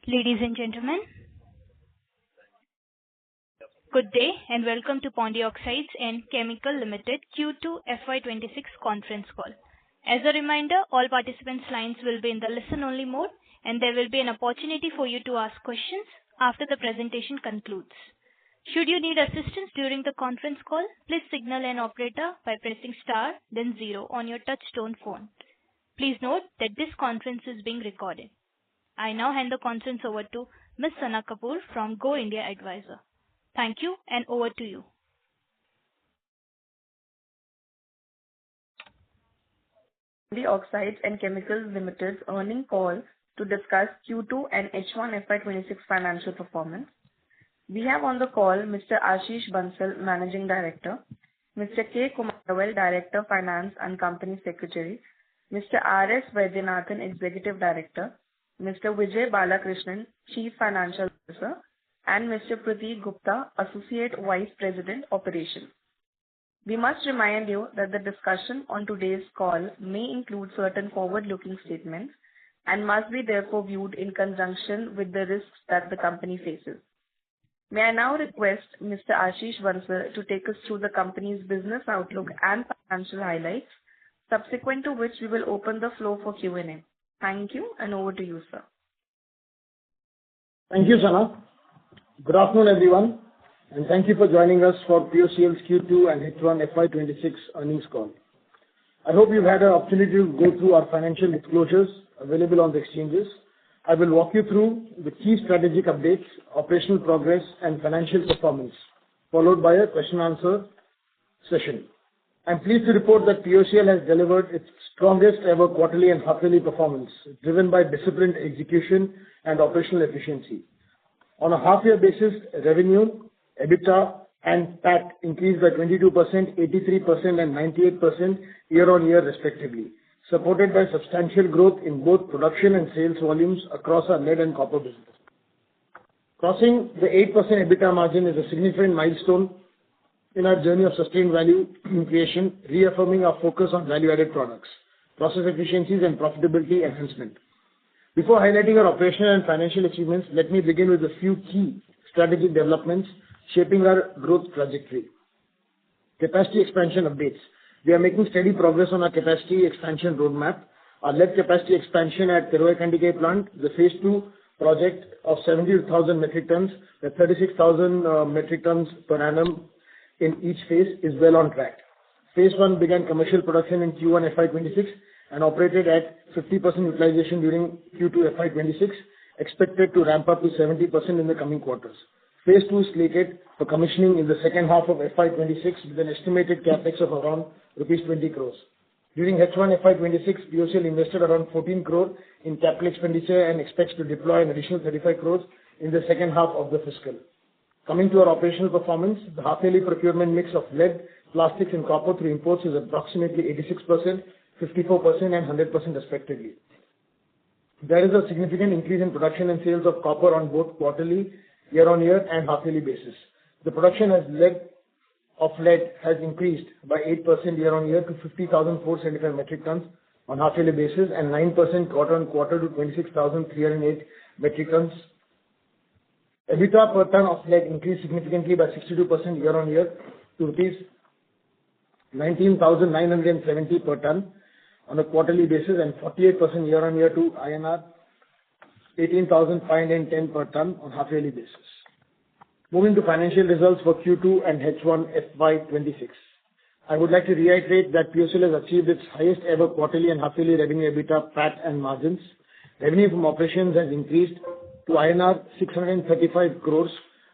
Ladies and gentlemen, good day and welcome to Pondy Oxides and Chemicals Limited Q2 FY26 conference call. As a reminder, all participants' lines will be in the listen-only mode, and there will be an opportunity for you to ask questions after the presentation concludes. Should you need assistance during the conference call, please signal an operator by pressing star, then 0 on your touch-tone phone. Please note that this conference is being recorded. I now hand the conference over to Ms. Sana Kapoor from Go India Advisor. Thank you, and over to you. Pondy Oxides and Chemicals Limited's earnings call to discuss Q2 and H1 FY26 financial performance. We have on the call Mr. Ashish Bansal, Managing Director, Mr. K. Kumaravel, Director, Finance and Company Secretary, Mr. R. S. Vaidyanathan, Executive Director, Mr. Vijay Balakrishnan, Chief Financial Officer, and Mr. Prateek Gupta, Associate Vice President, Operations. We must remind you that the discussion on today's call may include certain forward-looking statements and must be therefore viewed in conjunction with the risks that the company faces. May I now request Mr. Ashish Bansal to take us through the company's business outlook and financial highlights, subsequent to which we will open the floor for Q&A. Thank you, and over to you, sir. Thank you, Sana. Good afternoon, everyone, and thank you for joining us for POCL's Q2 and H1 FY26 earnings call. I hope you've had an opportunity to go through our financial disclosures available on the exchanges. I will walk you through the key strategic updates, operational progress, and financial performance, followed by a question-answer session. I'm pleased to report that POCL has delivered its strongest ever quarterly and half-yearly performance, driven by disciplined execution and operational efficiency. On a half-year basis, revenue, EBITDA, and PAT increased by 22%, 83%, and 98% year-on-year respectively, supported by substantial growth in both production and sales volumes across our lead and copper business. Crossing the 8% EBITDA margin is a significant milestone in our journey of sustained value creation, reaffirming our focus on value-added products, process efficiencies, and profitability enhancement. Before highlighting our operational and financial achievements, let me begin with a few key strategic developments shaping our growth trajectory. Capacity expansion updates. We are making steady progress on our capacity expansion roadmap. Our lead capacity expansion at Tiruvaikandigai plant, the phase 2 project of 70,000 metric tons, with 36,000 metric tons per annum in each phase, is well on track. Phase 1 began commercial production in Q1 FY26 and operated at 50% utilization during Q2 FY26, expected to ramp up to 70% in the coming quarters. Phase 2 is slated for commissioning in the second half of FY26 with an estimated capex of around rupees 20 crores. During H1 FY26, POCL invested around 14 crore in capital expenditure and expects to deploy an additional 35 crores in the second half of the fiscal. Coming to our operational performance, the half-yearly procurement mix of lead, plastics, and copper through imports is approximately 86%, 54%, and 100% respectively. There is a significant increase in production and sales of copper on both quarterly, year-on-year, and half-yearly basis. The production of lead has increased by 8% year-on-year to 50,475 metric tons on half-yearly basis and 9% quarter-on-quarter to 26,308 metric tons. EBITDA per ton of lead increased significantly by 62% year-on-year to rupees 19,970 per ton on a quarterly basis and 48% year-on-year to INR 18,510 per ton on half-yearly basis. Moving to financial results for Q2 and H1 FY26. I would like to reiterate that POCL has achieved its highest ever quarterly and half-yearly revenue, EBITDA, PAT, and margins. Revenue from operations has increased to INR 635 crores,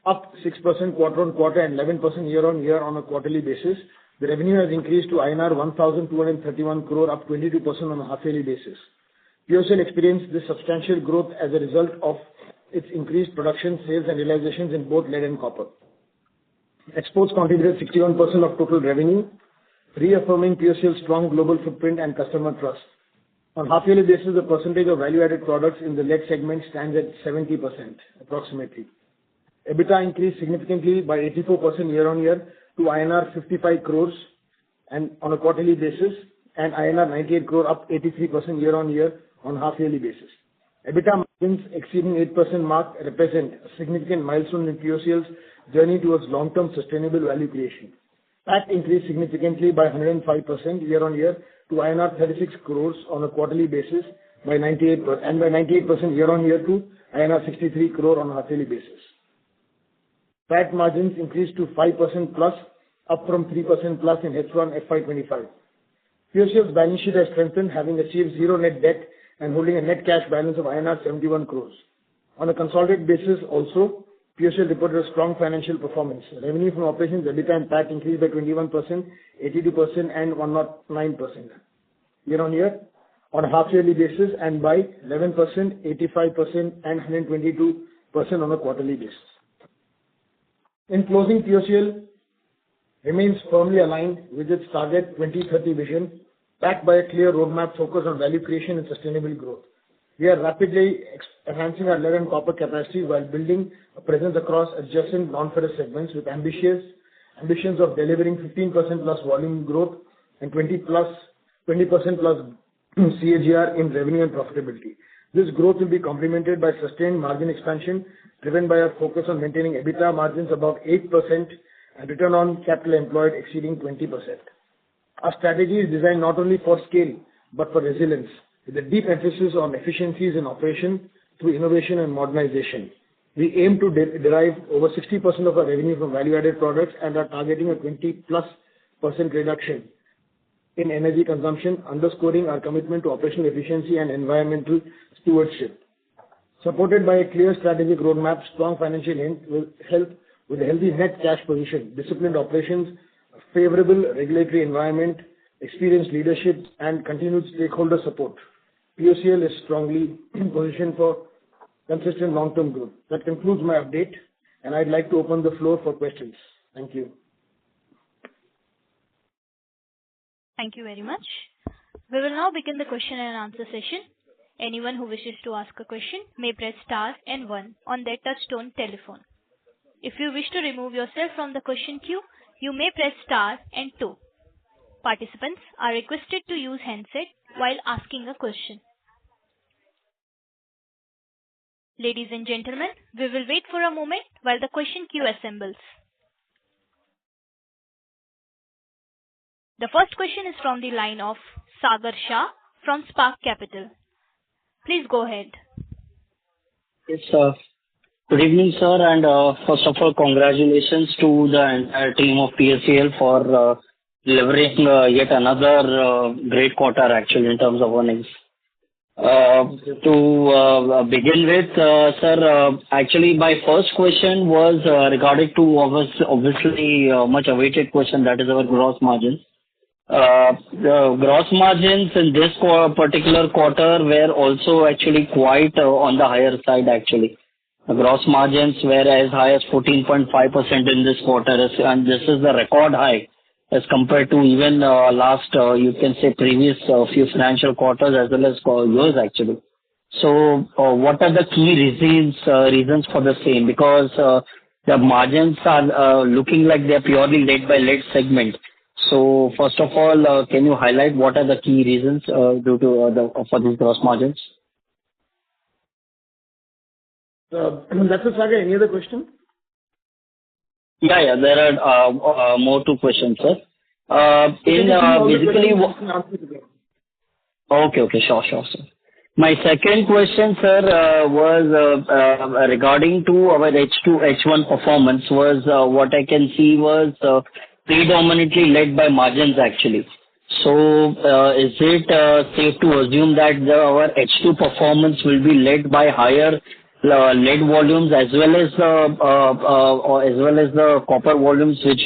up 6% quarter-on-quarter and 11% year-on-year on a quarterly basis. The revenue has increased to INR 1,231 crore, up 22% on a half-yearly basis. POCL experienced this substantial growth as a result of its increased production, sales, and realizations in both lead and copper. Exports contributed 61% of total revenue, reaffirming POCL's strong global footprint and customer trust. On half-yearly basis, the percentage of value-added products in the lead segment stands at 70%, approximately. EBITDA increased significantly by 84% year-on-year to INR 55 crores and on a quarterly basis, and INR 98 crore, up 83% year-on-year on half-yearly basis. EBITDA Since exceeding 8% mark represent a significant milestone in POCL's journey towards long-term sustainable value creation. PAT increased significantly by 105% year-on-year to INR 36 crores on a quarterly basis by 98% year-on-year to INR 63 crore on a half-yearly basis. PAT margins increased to 5% plus, up from 3% plus in H1 FY25. POCL's balance sheet has strengthened, having achieved zero net debt and holding a net cash balance of INR 71 crores. On a consolidated basis also, POCL reported a strong financial performance. Revenue from operations, EBITDA and PAT increased by 21%, 82% and 109% year-on-year on a half-yearly basis, and by 11%, 85% and 122% on a quarterly basis. In closing, POCL remains firmly aligned with its target 2030 vision, backed by a clear roadmap focused on value creation and sustainable growth. We are rapidly enhancing our lead and copper capacity while building a presence across adjacent non-ferrous segments with ambitions of delivering 15% plus volume growth and 20% plus CAGR in revenue and profitability. This growth will be complemented by sustained margin expansion, driven by our focus on maintaining EBITDA margins above 8% and return on capital employed exceeding 20%. Our strategy is designed not only for scale, but for resilience, with a deep emphasis on efficiencies in operation through innovation and modernization. We aim to derive over 60% of our revenue from value-added products and are targeting a 20+% reduction in energy consumption, underscoring our commitment to operational efficiency and environmental stewardship. Supported by a clear strategic roadmap, strong financial health with a healthy net cash position, disciplined operations, a favorable regulatory environment, experienced leadership, and continued stakeholder support, POCL is strongly positioned for consistent long-term growth. That concludes my update, and I'd like to open the floor for questions. Thank you. Thank you very much. We will now begin the question and answer session. Anyone who wishes to ask a question may press star and 1 on their touch-tone telephone. If you wish to remove yourself from the question queue, you may press star and 2. Participants are requested to use handset while asking a question. Ladies and gentlemen, we will wait for a moment while the question queue assembles. The first question is from the line of Sagar Shah from Spark Capital. Please go ahead. Yes, sir. Good evening, sir, and first of all, congratulations to the entire team of POCL for delivering yet another great quarter, actually, in terms of earnings. To begin with, sir, actually, my first question was regarding to obviously much awaited question, that is our gross margins. The gross margins in this particular quarter were also actually quite on the higher side, actually. The gross margins were as high as 14.5% in this quarter, and this is the record high as compared to even last, you can say, previous few financial quarters as well as years, actually. So what are the key reasons for the same? Because the margins are looking like they're purely led by lead segment. So first of all, can you highlight what are the key reasons due to for these gross margins? That's it, Sagar. Any other question? Yeah, there are more two questions, sir. Okay, sure, sir. My second question, sir, was regarding to our H1 performance was what I can see was predominantly led by margins, actually. So is it safe to assume that our H2 performance will be led by higher lead volumes as well as the copper volumes which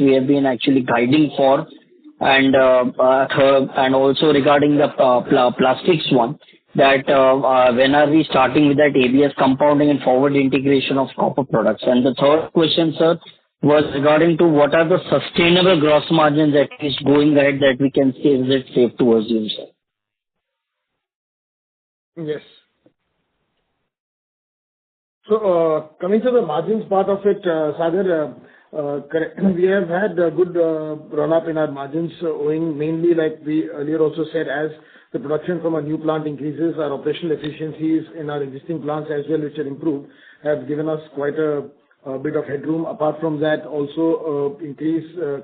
we have been actually guiding for, and also regarding the plastics one, that when are we starting with that ABS compounding and forward integration of copper products? And the third question, sir, was regarding to what are the sustainable gross margins at least going ahead that we can say, is it safe to assume, sir? Yes. So coming to the margins part of it, Sagar, Correct. We have had a good run-up in our margins, owing mainly, like we earlier also said, as the production from a new plant increases, our operational efficiencies in our existing plants as well, which are improved, have given us quite a bit of headroom. Apart from that, also,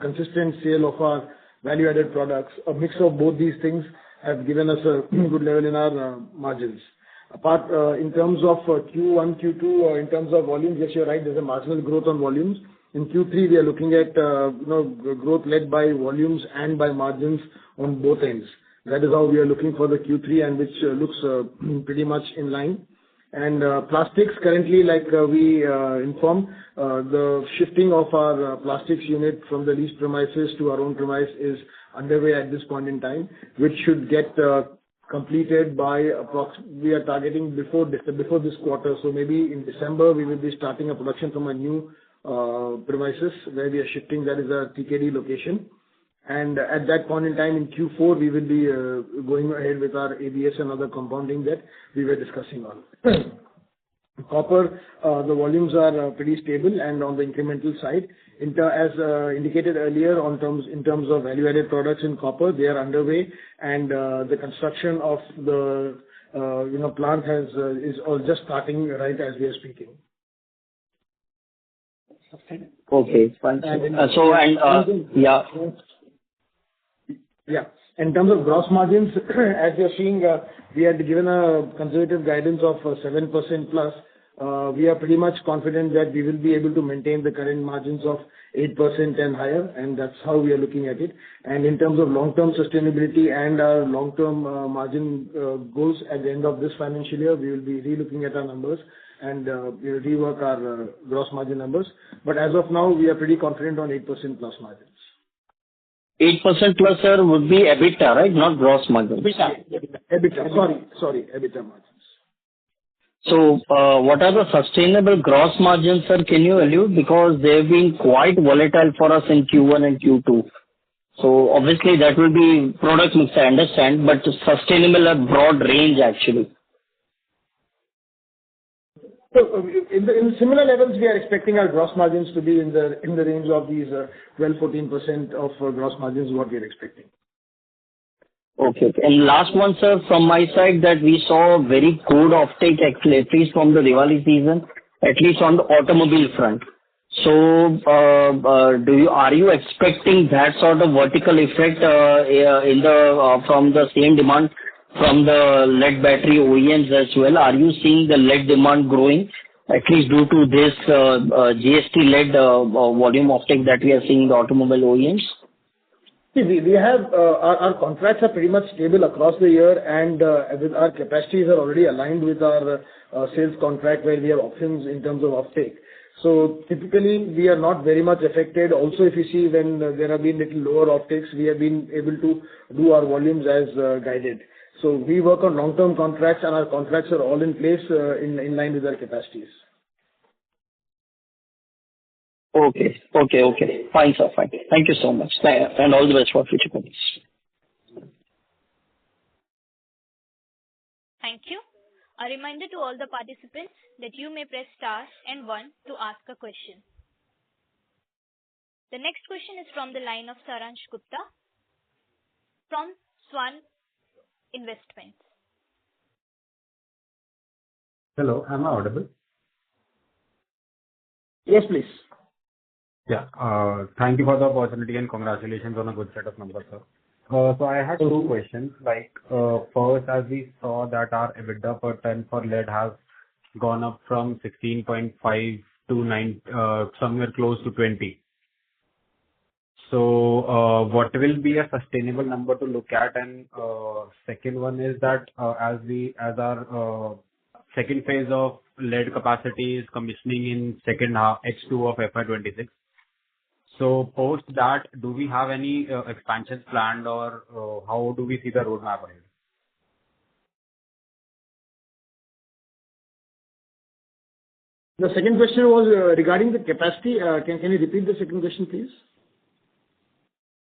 consistent sale of our value-added products. A mix of both these things have given us a good level in our margins. Apart, in terms of Q1, Q2, in terms of volumes, yes, you're right, there's a marginal growth on volumes. In Q3, we are looking at, growth led by volumes and by margins on both ends. That is how we are looking for the Q3, and which looks pretty much in line. And plastics currently, like we informed, the shifting of our plastics unit from the leased premises to our own premise is underway at this point in time, which should get completed by we are targeting before this quarter. So maybe in December, we will be starting a production from a new premises where we are shifting. That is a TKD location. And at that point in time, in Q4, we will be going ahead with our ABS and other compounding that we were discussing on. Copper, the volumes are pretty stable and on the incremental side. As indicated earlier, in terms of value-added products in copper, they are underway, and the construction of the plant is all just starting right as we are speaking. Okay, fine. Yeah. Yeah. In terms of gross margins, as you're seeing, we had given a conservative guidance of 7% plus. We are pretty much confident that we will be able to maintain the current margins of 8% and higher, and that's how we are looking at it. And in terms of long-term sustainability and our long-term margin goals at the end of this financial year, we will be re-looking at our numbers and we will rework our gross margin numbers. But as of now, we are pretty confident on 8% plus margins. 8% plus, sir, would be EBITDA, right? Not gross margin. EBITDA. Sorry, EBITDA margins. So, what are the sustainable gross margins, sir? Can you allude? Because they've been quite volatile for us in Q1 and Q2. So obviously that will be product mix, I understand, but sustainable a broad range actually. So in similar levels, we are expecting our gross margins to be in the range of these 12-14% of gross margins is what we are expecting. Okay. And last one, sir, from my side, that we saw very good offtake actually, at least from the Diwali season, at least on the automobile front. So, are you expecting that sort of vertical effect from the same demand from the lead battery OEMs as well? Are you seeing the lead demand growing, at least due to this GST lead volume offtake that we are seeing in the automobile OEMs? We have our contracts are pretty much stable across the year, and with our capacities are already aligned with our sales contract, where we have options in terms of offtake. So typically, we are not very much affected. Also, if you see when there have been little lower offtakes, we have been able to do our volumes as guided. So we work on long-term contracts, and our contracts are all in place in line with our capacities. Okay. Fine, sir. Fine. Thank you so much. And all the best for future projects. Thank you. A reminder to all the participants that you may press star and 1 to ask a question. The next question is from the line of Saransh Gupta from Swan Investments. Hello, am I audible? Yes, please. Yeah. Thank you for the opportunity and congratulations on a good set of numbers, sir. So I had two questions. First, as we saw that our EBITDA per ton for lead has gone up from 16.5 to 9, somewhere close to 20. So, what will be a sustainable number to look at? And second one is that as our second phase of lead capacity is commissioning in second half H2 of FY26. So post that, do we have any expansions planned, or how do we see the roadmap ahead? The second question was regarding the capacity. Can you repeat the second question, please?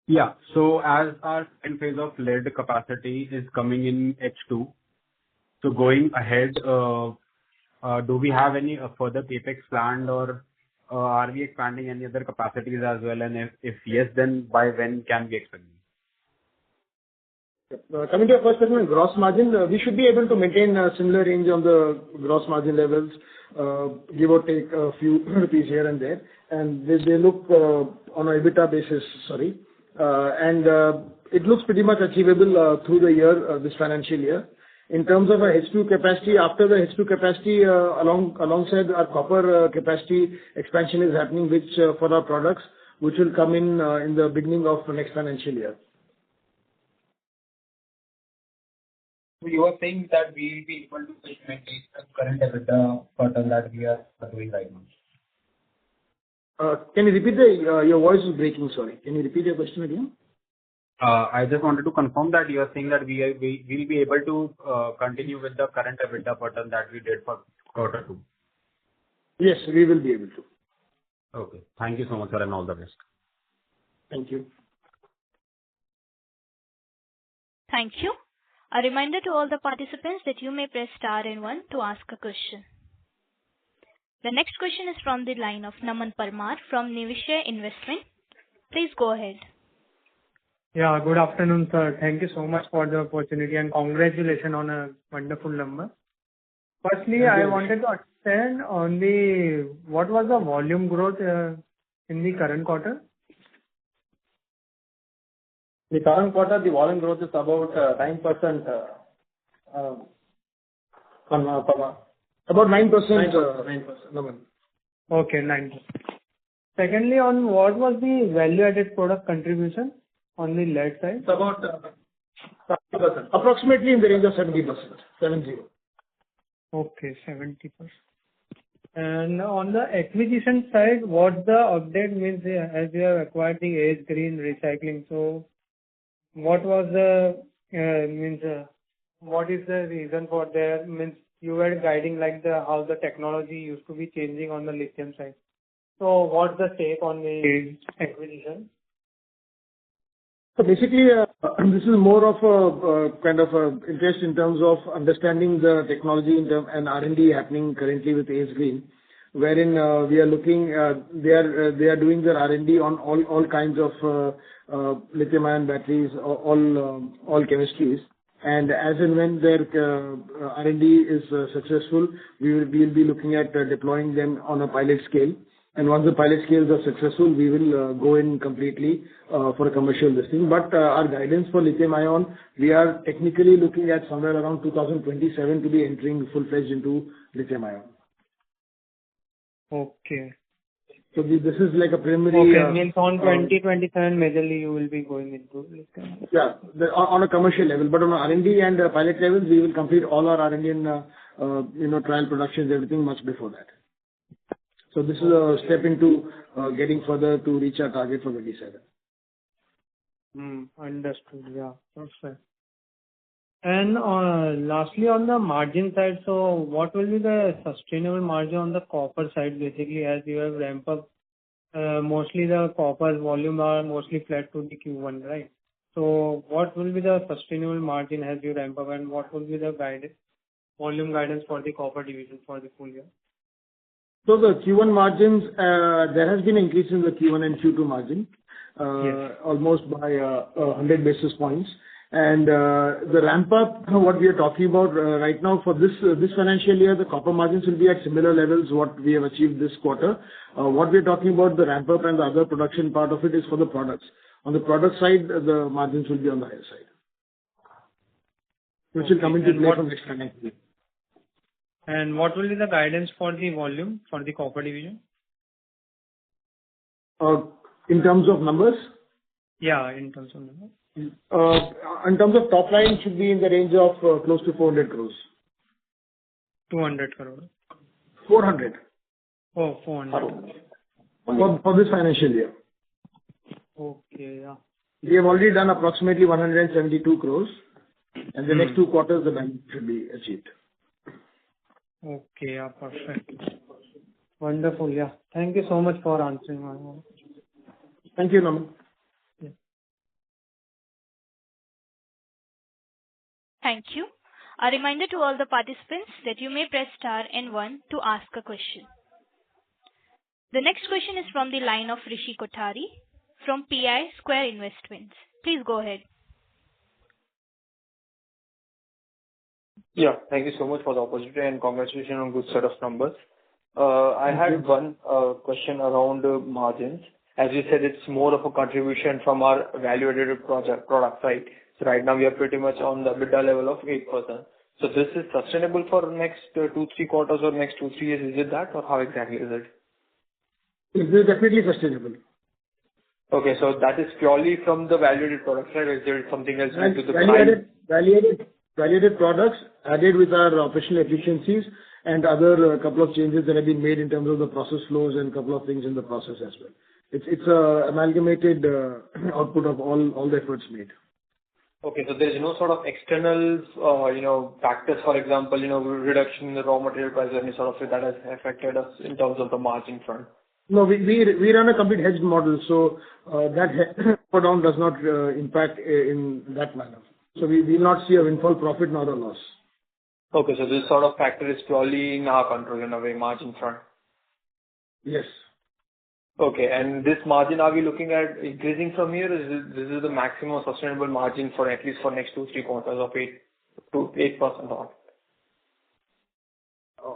Yeah. So as our second phase of lead capacity is coming in H2, so going ahead, do we have any further capex planned, or are we expanding any other capacities as well? And if yes, then by when can we expect them? Coming to your first question on gross margin, we should be able to maintain a similar range on the gross margin levels, give or take a few rupees here and there. And they look on an EBITDA basis, it looks pretty much achievable through the year, this financial year. In terms of our H2 capacity, after the H2 capacity, alongside our copper capacity expansion is happening, which for our products, which will come in the beginning of the next financial year. So you are saying that we will be able to maintain the current EBITDA pattern that we are doing right now? Can you repeat your voice is breaking, sorry. Can you repeat your question again? I just wanted to confirm that you are saying that we will be able to continue with the current EBITDA pattern that we did for Q2. Yes, we will be able to. Okay. Thank you so much, sir, and all the best. Thank you. Thank you. A reminder to all the participants that you may press star and one to ask a question. The next question is from the line of Naman Parmar from Niveshaay Investment. Please go ahead. Yeah, good afternoon, sir. Thank you so much for the opportunity and congratulations on a wonderful number. Firstly, I wanted to understand on what was the volume growth in the current quarter? The current quarter, the volume growth is about 9%. About 9%. Naman. Okay, 9%. Secondly, on what was the value-added product contribution on the lead side? It's about 70%. Approximately in the range of 70%. 70. Okay, 70%. And on the acquisition side, what the update means as you have acquired the Ace Green Recycling. So, what was what is the reason for that? Means you were guiding like how the technology used to be changing on the lithium side. So, what's the take on the acquisition? So basically, this is more of a kind of a interest in terms of understanding the technology and R&D happening currently with Ace Green, wherein we are looking, they are doing their R&D on all kinds of lithium-ion batteries, all chemistries. And as and when their R&D is successful, we will be looking at deploying them on a pilot scale. And once the pilot scales are successful, we will go in completely for a commercial listing. But our guidance for lithium-ion, we are technically looking at somewhere around 2027 to be entering full-fledged into lithium-ion. Okay. So this is like a preliminary. Okay, means on 2027 majorly you will be going into lithium. Yeah, on a commercial level, but on R&D and pilot levels, we will complete all our R&D and trial productions, everything much before that. So this is a step into getting further to reach our target for 27. Understood. Yeah, perfect. And lastly, on the margin side, so what will be the sustainable margin on the copper side, basically, as you have ramped up? Mostly the copper volume are mostly flat to the Q1, right? So what will be the sustainable margin as you ramp up, and what will be the volume guidance for the copper division for the full year? So the Q1 margins, there has been an increase in the Q1 and Q2 margin, almost by 100 basis points. And the ramp up, what we are talking about right now for this financial year, the copper margins will be at similar levels what we have achieved this quarter. What we are talking about, the ramp up and the other production part of it is for the products. On the product side, the margins will be on the higher side, which will come into play from next financial year. And what will be the guidance for the volume for the copper division? In terms of numbers? Yeah, in terms of numbers. In terms of top line, should be in the range of close to 400 crores. 200 crores. 400. Oh, 400. For this financial year. Okay, yeah. We have already done approximately 172 crores, and the next 2 quarters, the bank should be achieved. Okay, yeah, perfect. Wonderful, yeah. Thank you so much for answering my question. Thank you, Naman. Yeah. Thank you. A reminder to all the participants that you may press star and one to ask a question. The next question is from the line of Rishi Kothari from PI Square Investments. Please go ahead. Yeah, thank you so much for the opportunity and congratulations on good set of numbers. I had one question around margins. As you said, it's more of a contribution from our value-added product side. So right now we are pretty much on the EBITDA level of 8%. So this is sustainable for the next 2-3 quarters or next 2-3 years. Is it that, or how exactly is it? It is definitely sustainable. Okay, so that is purely from the value-added product side, or is there something else due to the price? Value-added products added with our operational efficiencies and other couple of changes that have been made in terms of the process flows and couple of things in the process as well. It's a amalgamated output of all the efforts made. Okay, so there is no sort of external, factors, for example, reduction in the raw material price, any sort of it that has affected us in terms of the margin front. No, we run a complete hedged model, so that go down does not impact in that manner. So we will not see a windfall profit nor a loss. Okay, so this sort of factor is purely in our control in a way, margin front. Yes. Okay, and this margin, are we looking at increasing from here? This is the maximum sustainable margin for at least for next 2-3 quarters of 8% on?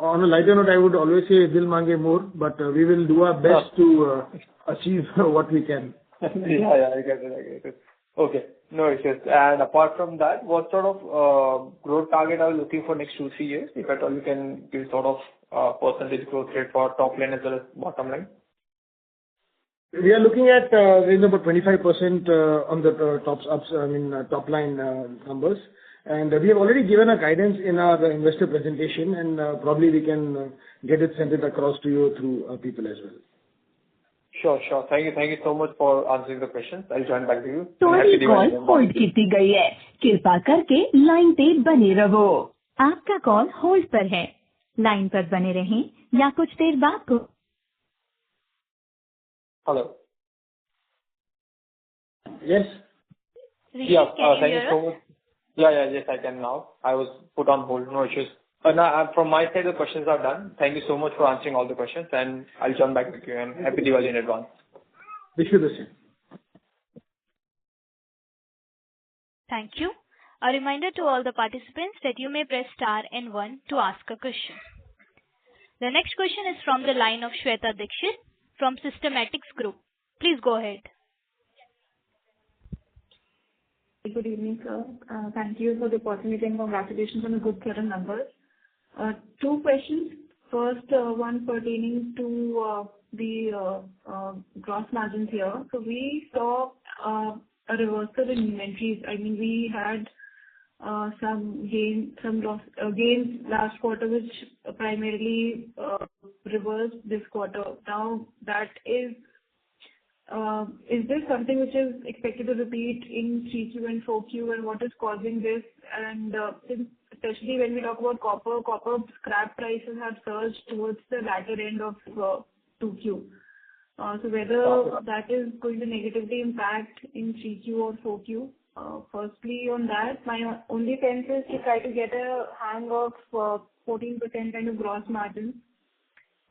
On a lighter note, I would always say dil mange more, but we will do our best to achieve what we can. Yeah, I get it. Okay, no issues. And apart from that, what sort of growth target are you looking for next 2-3 years? If at all you can give sort of percentage growth rate for top line as well as bottom line. We are looking at range about 25% on the top line numbers. And we have already given a guidance in our investor presentation, and probably we can get it sent across to you through people as well. Sure. Thank you so much for answering the questions. I'll join back to you. तुम्हारी call hold की गई है. कृपा करके line पे बने रहो. आपका कॉल होल्ड पर है. लाइन पर बने रहें या कुछ देर बाद को. Hello. Yes. Yeah. Thank you so much. Yeah. Yes, I can now. I was put on hold. No issues. Now, from my side, the questions are done. Thank you so much for answering all the questions, and I'll join back with you. And happy Diwali in advance. Wish you the same. Thank you. A reminder to all the participants that you may press star and 1 to ask a question. The next question is from the line of Shweta Dixit from Systematics Group. Please go ahead. Good evening, sir. Thank you for the opportunity and congratulations on a good set of numbers. 2 questions. First, one pertaining to the gross margins here. So we saw a reversal in inventories. I mean, we had some gains last quarter, which primarily reversed this quarter. Now, that is this something which is expected to repeat in 3Q and 4Q, and what is causing this? And especially when we talk about copper scrap prices have surged towards the latter end of 2Q. So whether that is going to negatively impact in 3Q or 4Q. Firstly, on that, my only sense is to try to get a hang of 14% kind of gross margin.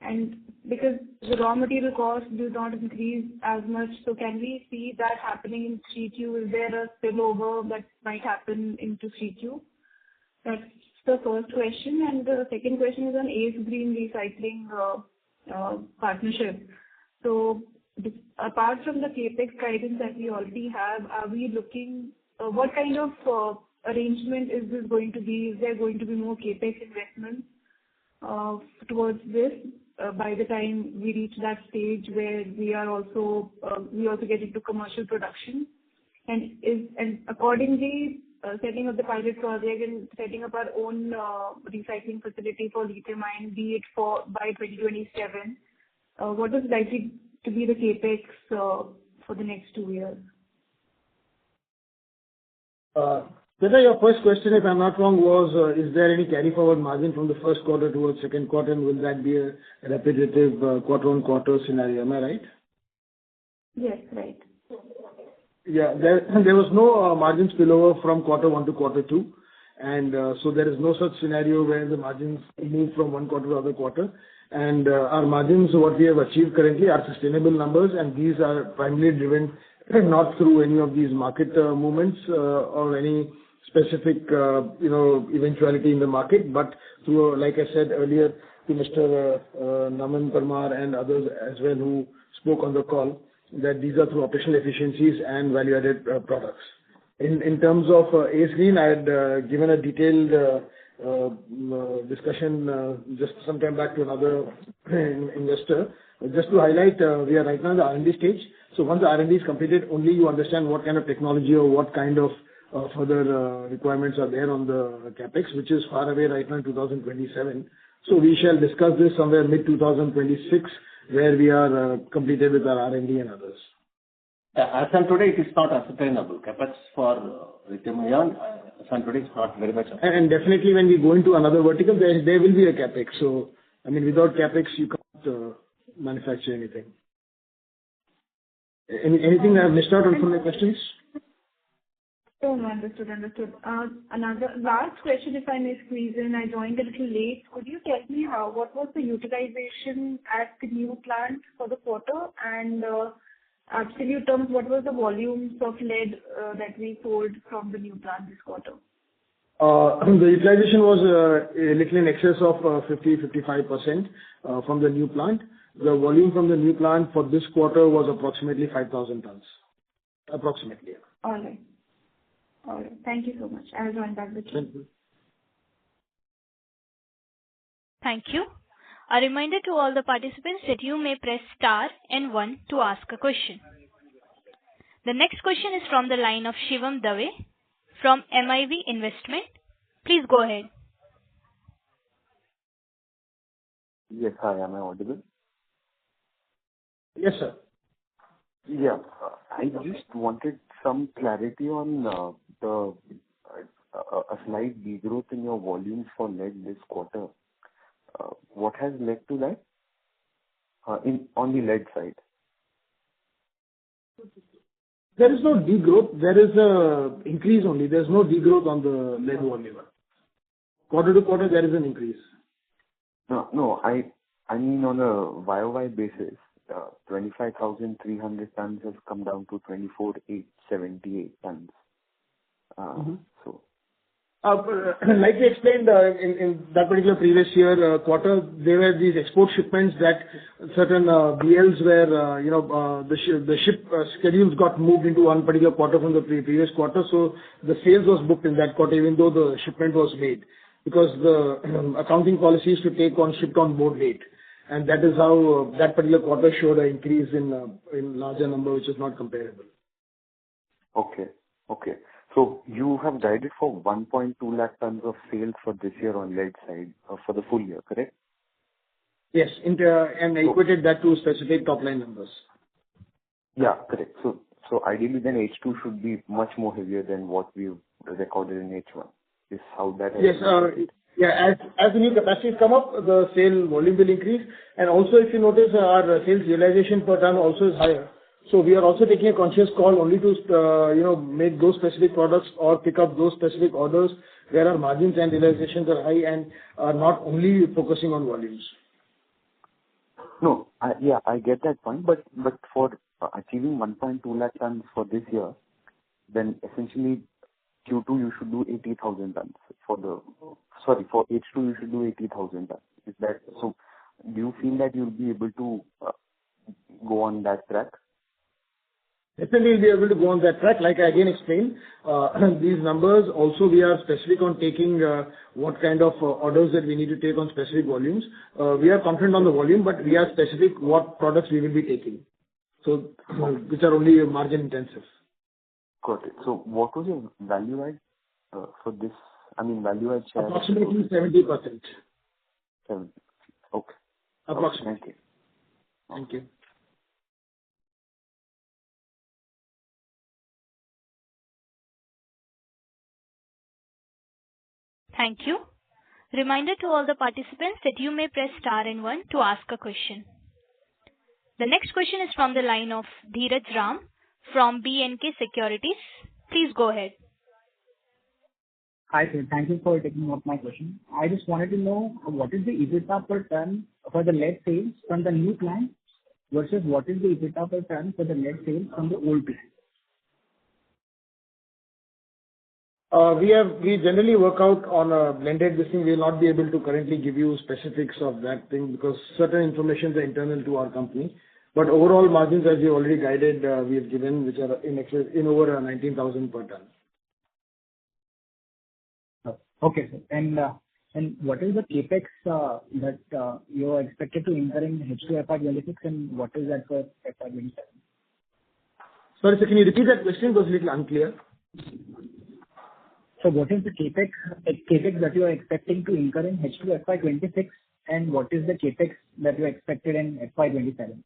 And because the raw material costs do not increase as much, so can we see that happening in 3Q? Is there a spillover that might happen into 3Q? That's the first question. And the second question is on Ace Green Recycling partnership. So apart from the capex guidance that we already have, are we looking, what kind of arrangement is this going to be? Is there going to be more capex investments towards this by the time we reach that stage where we also get into commercial production? And accordingly, setting up the pilot project and setting up our own recycling facility for lithium ion, be it by 2027, what is likely to be the capex for the next 2 years? Whether your first question, if I'm not wrong, was is there any carry forward margin from the first quarter towards second quarter, and will that be a repetitive quarter-on-quarter scenario? Am I right? Yes, right. Yeah, there was no margin spillover from quarter 1 to quarter 2, and so there is no such scenario where the margins move from one quarter to other quarter. And our margins, what we have achieved currently, are sustainable numbers, and these are primarily driven not through any of these market movements or any specific eventuality in the market, but through, like I said earlier to Mr. Naman Parmar and others as well who spoke on the call, that these are through operational efficiencies and value-added products. In terms of ACE Green, I had given a detailed discussion just some time back to another investor. Just to highlight, we are right now in the R&D stage. So once the R&D is completed, only you understand what kind of technology or what kind of further requirements are there on the capex, which is far away right now in 2027. So we shall discuss this somewhere mid-2026, where we are completed with our R&D and others. As of today, it is not sustainable. Capex for lithium-ion, as of today, is not very much. And definitely when we go into another vertical, there will be a capex. So, I mean, without capex, you can't manufacture anything. Anything I have missed out on from the questions? Oh, no, understood. Another last question, if I may squeeze in. I joined a little late. Could you tell me what was the utilization at the new plant for the quarter? And absolute terms, what was the volumes of lead that we sold from the new plant this quarter? The utilization was a little in excess of 50-55% from the new plant. The volume from the new plant for this quarter was approximately 5,000 tons. Approximately. All right. Thank you so much. I'll join back with you. Thank you. Thank you. A reminder to all the participants that you may press star and 1 to ask a question. The next question is from the line of Shivam Dave from MIV Investment. Please go ahead. Yes, hi. Am I audible? Yes, sir. Yeah. I just wanted some clarity on a slight degrowth in your volumes for lead this quarter. What has led to that on the lead side? There is no degrowth. There is a increase only. There is no degrowth on the lead volume. Quarter to quarter, there is an increase. No. I mean on a YOY basis, 25,300 tons has come down to 24,878 tons. So. Like we explained in that particular previous year quarter, there were these export shipments that certain BLs where the ship schedules got moved into one particular quarter from the previous quarter. So the sales was booked in that quarter, even though the shipment was made, because the accounting policy is to take on shipped on board date, and that is how that particular quarter showed an increase in larger number, which is not comparable. Okay. So you have guided for 1.2 lakh tons of sales for this year on lead side for the full year, correct? Yes, and equated that to specific top line numbers. Yeah, correct. So ideally then H2 should be much more heavier than what we've recorded in H1. Is how that is. Yes, as the new capacities come up, the sale volume will increase. And also if you notice, our sales realization per ton also is higher. So we are also taking a conscious call only to make those specific products or pick up those specific orders where our margins and realizations are high, and are not only focusing on volumes. No, I get that point, but for achieving 1.2 lakh tons for this year, then essentially Q2 you should do 80,000 tons. For H2 you should do 80,000 tons. Is that so? Do you feel that you'll be able to go on that track? Definitely we'll be able to go on that track. Like I again explained, these numbers also we are specific on taking what kind of orders that we need to take on specific volumes. We are confident on the volume, but we are specific what products we will be taking. So, which are only margin intensive. Got it. So what was your value add for this? I mean value add share? Approximately 70%. 70%. Okay. Approximately. Thank you. Thank you. Reminder to all the participants that you may press star and 1 to ask a question. The next question is from the line of Dheeraj Ram from B&K Securities. Please go ahead. Hi, sir. Thank you for taking up my question. I just wanted to know what is the EBITDA per ton for the lead sales from the new plant versus what is the EBITDA per ton for the lead sales from the old plant? We generally work out on a blended listing. We will not be able to currently give you specifics of that thing because certain information are internal to our company. But overall margins, as you already guided, we have given, which are in over 19,000 per ton. Okay, sir. And what is the CapEx that you are expected to incur in H2 FY26, and what is that for FY27? Sorry, sir, can you repeat that question? It was a little unclear. So what is the CapEx that you are expecting to incur in H2 FY26, and what is the CapEx that you are expected in FY27?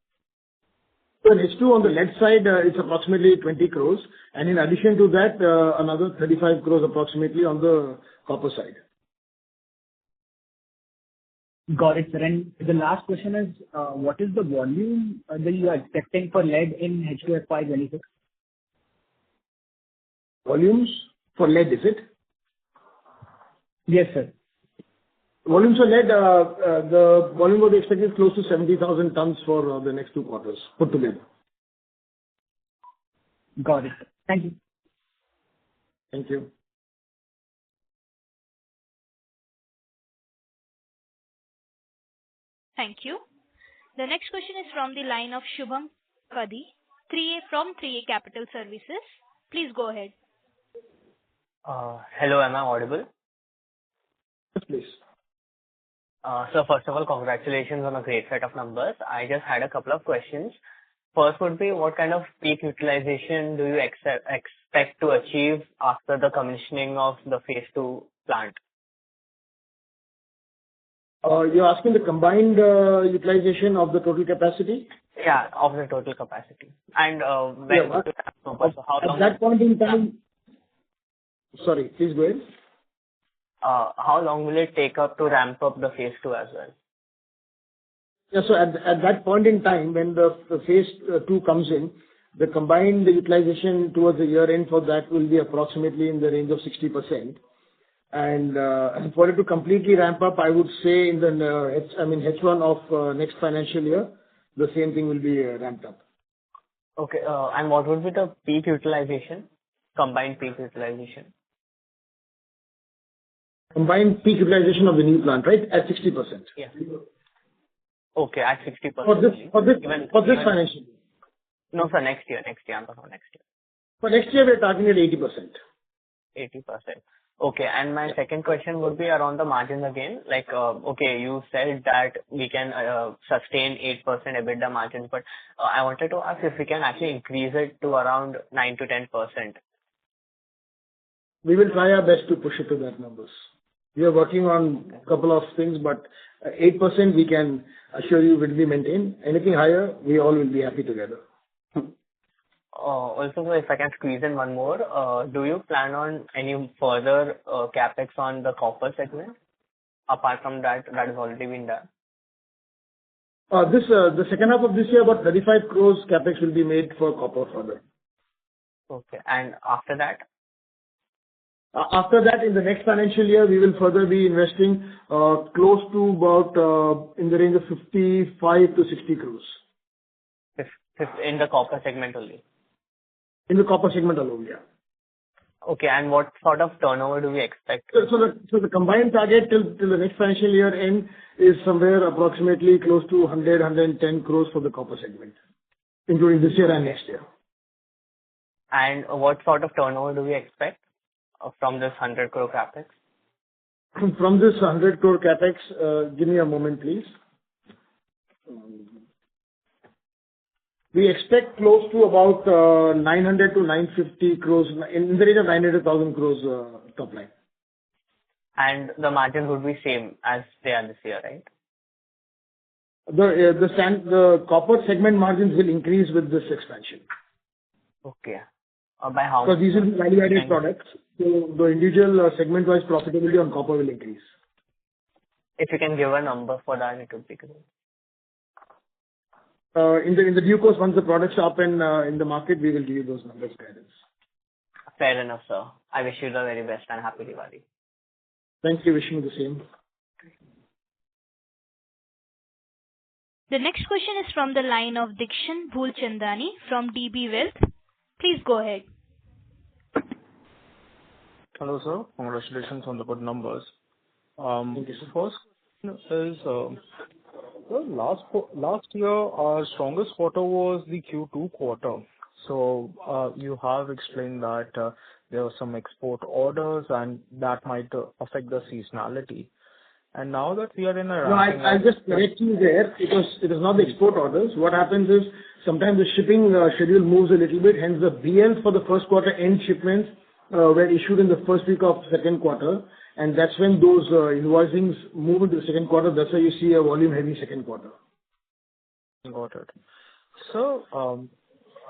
So in H2 on the lead side, it's approximately 20 crores, and in addition to that, another 35 crores approximately on the copper side. Got it, sir. And the last question is, what is the volume that you are expecting for lead in H2 FY26? Volumes for lead, is it? Yes, sir. Volumes for lead, the volume what we expect is close to 70,000 tons for the next 2 quarters put together. Got it. Thank you. Thank you. Thank you. The next question is from the line of Shubham Kadi, 3A from 3A Capital Services. Please go ahead. Hello, am I audible? Yes, please. So first of all, congratulations on a great set of numbers. I just had a couple of questions. First would be, what kind of peak utilization do you expect to achieve after the commissioning of the phase 2 plant? You're asking the combined utilization of the total capacity? Yeah, of the total capacity. And when would it happen? So how long? At that point in time... Sorry, please go ahead. How long will it take up to ramp up the phase 2 as well? Yeah, so at that point in time, when the phase 2 comes in, the combined utilization towards the year end for that will be approximately in the range of 60%. And for it to completely ramp up, I would say in the H1 of next financial year, the same thing will be ramped up. Okay, and what would be the peak utilization, combined peak utilization? Combined peak utilization of the new plant, right? At 60%. Yeah. Okay, at 60%. For this financial year. No, for next year. I'm talking about next year. For next year, we're targeting at 80%. 80%. Okay, and my second question would be around the margins again. Like, okay, you said that we can sustain 8% EBITDA margins, but I wanted to ask if we can actually increase it to around 9 to 10%. We will try our best to push it to that numbers. We are working on a couple of things, but 8% we can assure you will be maintained. Anything higher, we all will be happy together. Also, if I can squeeze in one more, do you plan on any further capex on the copper segment apart from that has already been done? The second half of this year, about 35 crores capex will be made for copper further. Okay, and after that? After that, in the next financial year, we will further be investing close to about in the range of 55 to 60 crores. In the copper segment only? In the copper segment alone, yeah. Okay, and what sort of turnover do we expect? So the combined target till the next financial year end is somewhere approximately close to 110 crores for the copper segment, including this year and next year. And what sort of turnover do we expect from this 100 crore capex? From this 100 crore capex, give me a moment, please. We expect close to about 900 to 950 crores, in the range of 900,000 crores top line. And the margin would be same as they are this year, right? The copper segment margins will increase with this expansion. Okay. By how much? Because these are value-added products, so the individual segment-wise profitability on copper will increase. If you can give a number for that, it would be great. In the due course, once the products are up in the market, we will give you those numbers guidance. Fair enough, sir. I wish you the very best and happy Diwali. Thank you. Wishing you the same. The next question is from the line of Dikshan Bhulchandani from DB Wealth. Please go ahead. Hello, sir. Congratulations on the good numbers. Thank you, sir. First question is, well, last year, our strongest quarter was the Q2 quarter. So, you have explained that there were some export orders and that might affect the seasonality. And now that we are in a No, I'll just correct you there because it is not the export orders. What happens is sometimes the shipping schedule moves a little bit, hence the BL for the first quarter end shipments were issued in the first week of second quarter, and that's when those invoicings move into the second quarter. That's why you see a volume-heavy second quarter. Got it. So,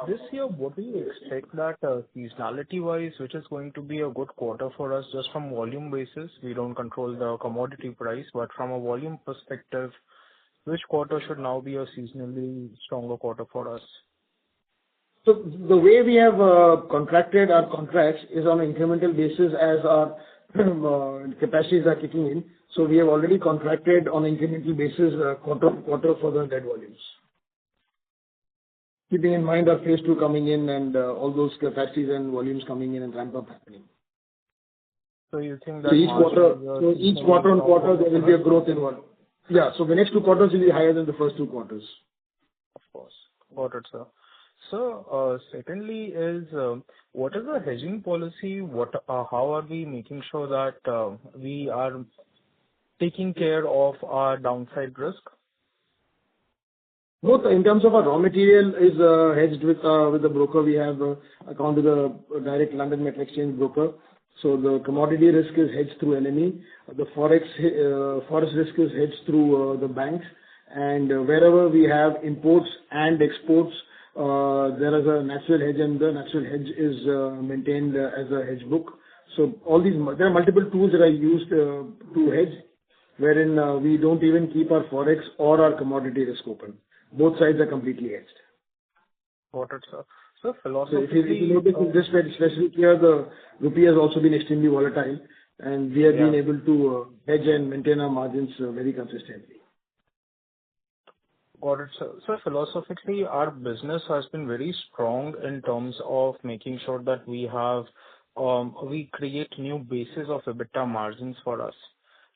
this year, what do you expect that seasonality-wise, which is going to be a good quarter for us just from volume basis? We don't control the commodity price, but from a volume perspective, which quarter should now be a seasonally stronger quarter for us? So the way we have contracted our contracts is on an incremental basis as our capacities are kicking in. So we have already contracted on an incremental basis quarter for the lead volumes. Keeping in mind our phase two coming in and all those capacities and volumes coming in and ramp up happening. So you think that So each quarter on quarter there will be a growth in volume. Yeah. So the next two quarters will be higher than the first two quarters. Of course. Got it, sir. So, secondly is, what is the hedging policy? How are we making sure that we are taking care of our downside risk? Both in terms of our raw material is hedged with the broker. We have account with a direct London Metal Exchange broker. So the commodity risk is hedged through LME. The forex risk is hedged through the banks. And wherever we have imports and exports, there is a natural hedge, and the natural hedge is maintained as a hedge book. So all these, there are multiple tools that are used to hedge, wherein we don't even keep our forex or our commodity risk open. Both sides are completely hedged. Got it, sir. So philosophically, if you notice in this very specific year, the rupee has also been extremely volatile, and we have been able to hedge and maintain our margins very consistently. Got it, sir. So philosophically, our business has been very strong in terms of making sure that we have, we create new bases of EBITDA margins for us.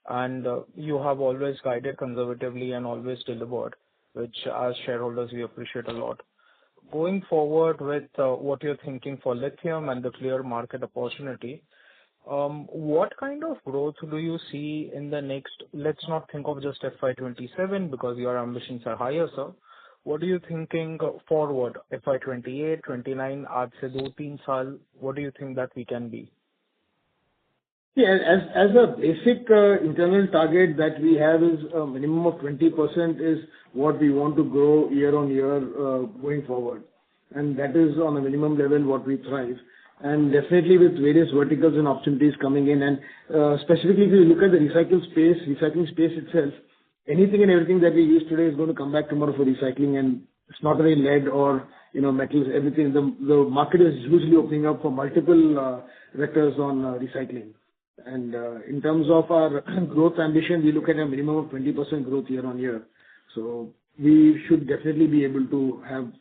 And you have always guided conservatively and always delivered, which as shareholders we appreciate a lot. Going forward with what you're thinking for lithium and the clear market opportunity, what kind of growth do you see in the next, let's not think of just FY27 because your ambitions are higher, sir. What are you thinking forward? FY28, 29, aaj se 2-3 saal, what do you think that we can be? Yeah, as a basic internal target that we have is a minimum of 20% is what we want to grow year on year going forward. And that is on a minimum level what we thrive. And definitely with various verticals and opportunities coming in, and specifically if you look at the recycling space itself, anything and everything that we use today is going to come back tomorrow for recycling, and it's not only lead or metals, everything. The market is hugely opening up for multiple vectors on recycling. And in terms of our growth ambition, we look at a minimum of 20% growth year on year. So we should definitely be able to have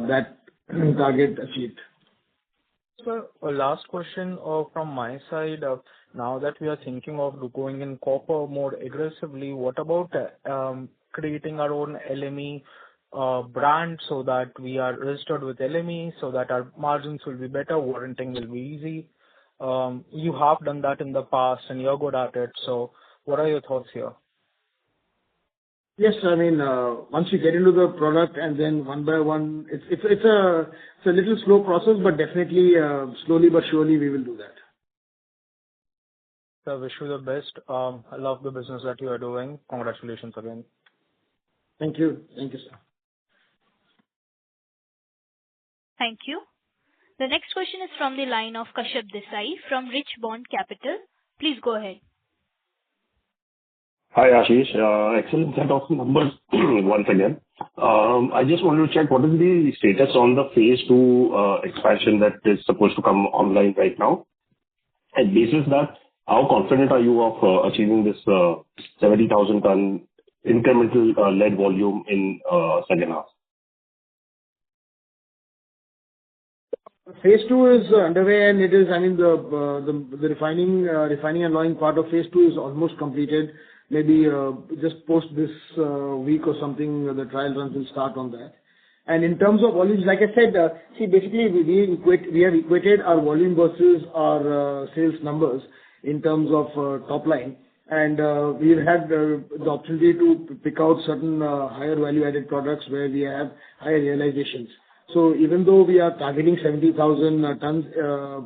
that target achieved. So a last question from my side. Now that we are thinking of going in copper more aggressively, what about creating our own LME brand so that we are registered with LME so that our margins will be better, warranting will be easy? You have done that in the past and you're good at it. So what are your thoughts here? Yes, I mean, once you get into the product and then one by one, it's a little slow process, but definitely slowly but surely we will do that. So I wish you the best. I love the business that you are doing. Congratulations again. Thank you. Thank you, sir. Thank you. The next question is from the line of Kashyap Desai from Rich Bond Capital. Please go ahead. Hi, Ashish. Excellent set of numbers once again. I just wanted to check what is the status on the phase 2 expansion that is supposed to come online right now. And basis that, how confident are you of achieving this 70,000 ton incremental lead volume in second half? Phase 2 is underway, and it is, I mean, the refining and alloying part of phase 2 is almost completed. Maybe just post this week or something, the trial runs will start on that. And in terms of volumes, like I said, see, basically, we have equated our volume versus our sales numbers in terms of top line. And we've had the opportunity to pick out certain higher value-added products where we have higher realizations. So even though we are targeting 70,000 tons,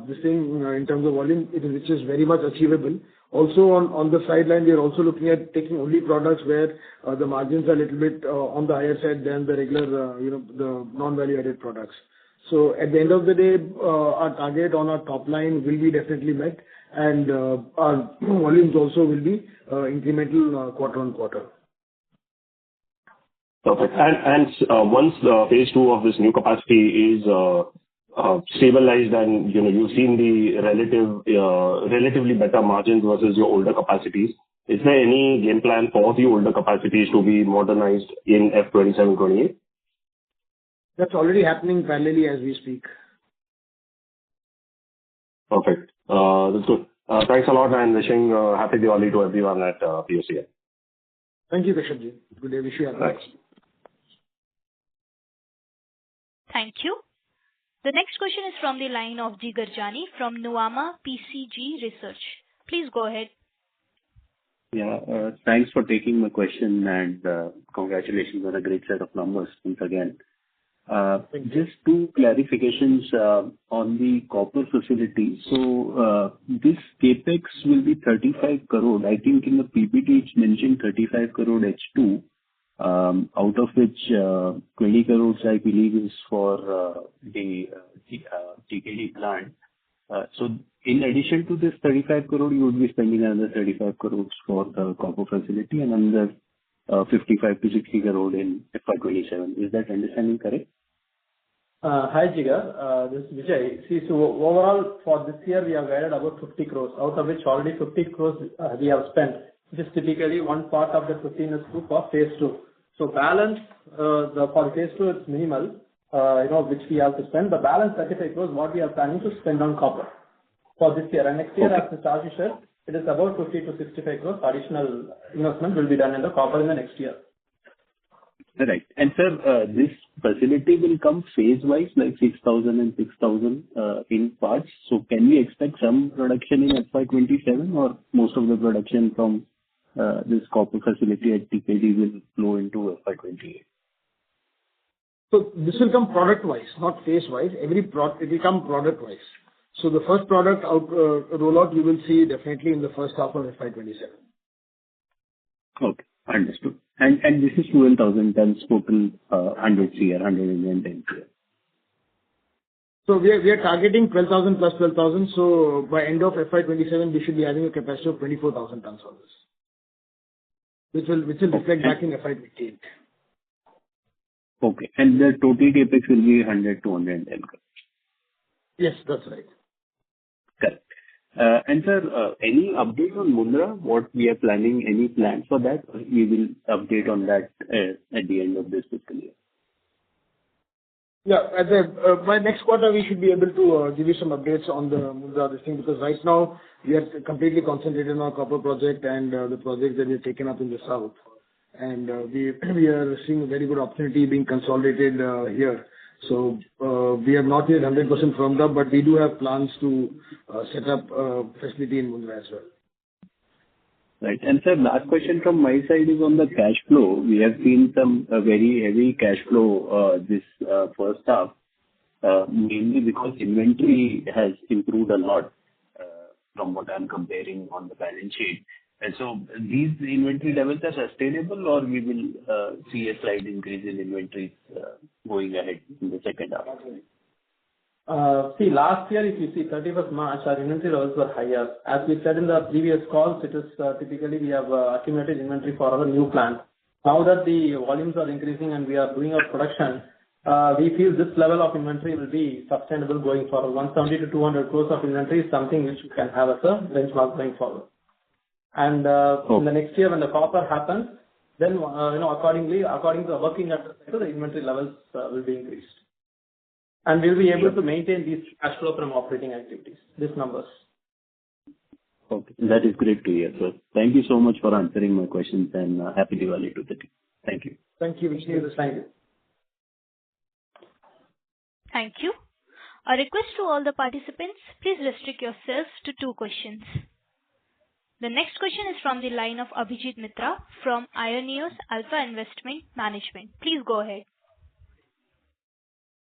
this thing in terms of volume, which is very much achievable. Also on the sideline, we are also looking at taking only products where the margins are a little bit on the higher side than the regular, the non-value-added products. So at the end of the day, our target on our top line will be definitely met, and our volumes also will be incremental quarter on quarter. Perfect. And once the phase 2 of this new capacity is stabilized and, you've seen the relatively better margins versus your older capacities, is there any game plan for the older capacities to be modernized in F27-28? That's already happening parallelly as we speak. Perfect. That's good. Thanks a lot, and wishing happy Diwali to everyone at POCL. Thank you, Kashyapji. Good day. Wish you happy. Thanks. Thank you. The next question is from the line of Jigar Jani from Nuvama PCG Research. Please go ahead. Yeah, thanks for taking my question, and congratulations on a great set of numbers once again. Just two clarifications on the copper facility. So this capex will be 35 crore. I think in the PPT it's mentioned 35 crore H2. Out of which 20 crores, I believe, is for the TKD plant. So in addition to this 35 crore, you would be spending another 35 crores for the copper facility and another 55 to 60 crore in FY27. Is that understanding correct? Hi, Jigar. This is Vijay. See, so overall for this year, we have added about 50 crores, out of which already 50 crores we have spent. This is typically one part of the 15 is for phase 2. So balance for phase 2 it's minimal, which we have to spend. The balance 35 crores what we are planning to spend on copper for this year. And next year, as Mr. Ashish said, it is about 50 to 65 crores additional investment will be done in the copper in the next year. Right. And sir, this facility will come phase-wise, like 6,000 and 6,000 in parts. So can we expect some production in FY27, or most of the production from this copper facility at TKD will flow into FY28? So this will come product-wise, not phase-wise. It will come product-wise. So the first product rollout you will see definitely in the first half of FY27. Okay, understood. And this is 12,000 tons total, 100 CR, 110 CR. So we are targeting 12,000 plus 12,000. So by end of FY27, we should be having a capacity of 24,000 tons on this, which will reflect back in FY28. Okay, and the total capex will be 100 to 110 crores. Yes, that's right. Correct. And sir, any update on Mundra? What we are planning, any plans for that? We will update on that at the end of this fiscal year. Yeah, by next quarter, we should be able to give you some updates on the Mundra this thing, because right now we are completely concentrated on our copper project and the projects that we have taken up in the south. And we are seeing a very good opportunity being consolidated here. So we are not yet 100% firmed up, but we do have plans to set up a facility in Mundra as well. Right. And sir, last question from my side is on the cash flow. We have seen some very heavy cash flow this first half, mainly because inventory has improved a lot from what I'm comparing on the balance sheet. And so these inventory levels are sustainable, or we will see a slight increase in inventories going ahead in the second half? See, last year, if you see 31st March, our inventory levels were higher. As we said in the previous calls, it is typically we have accumulated inventory for our new plant. Now that the volumes are increasing and we are doing our production, we feel this level of inventory will be sustainable going forward. 170 to 200 crores of inventory is something which we can have as a benchmark going forward. And in the next year when the copper happens, then according to the working capital cycle, the inventory levels will be increased. And we'll be able to maintain these cash flow from operating activities, these numbers. Okay. That is great to hear, sir. Thank you so much for answering my questions, and happy Diwali to the team. Thank you. Thank you. Wishing you the same. Thank you. A request to all the participants, please restrict yourselves to 2 questions. The next question is from the line of Abhijit Mitra from Ioneos Alpha Investment Management. Please go ahead.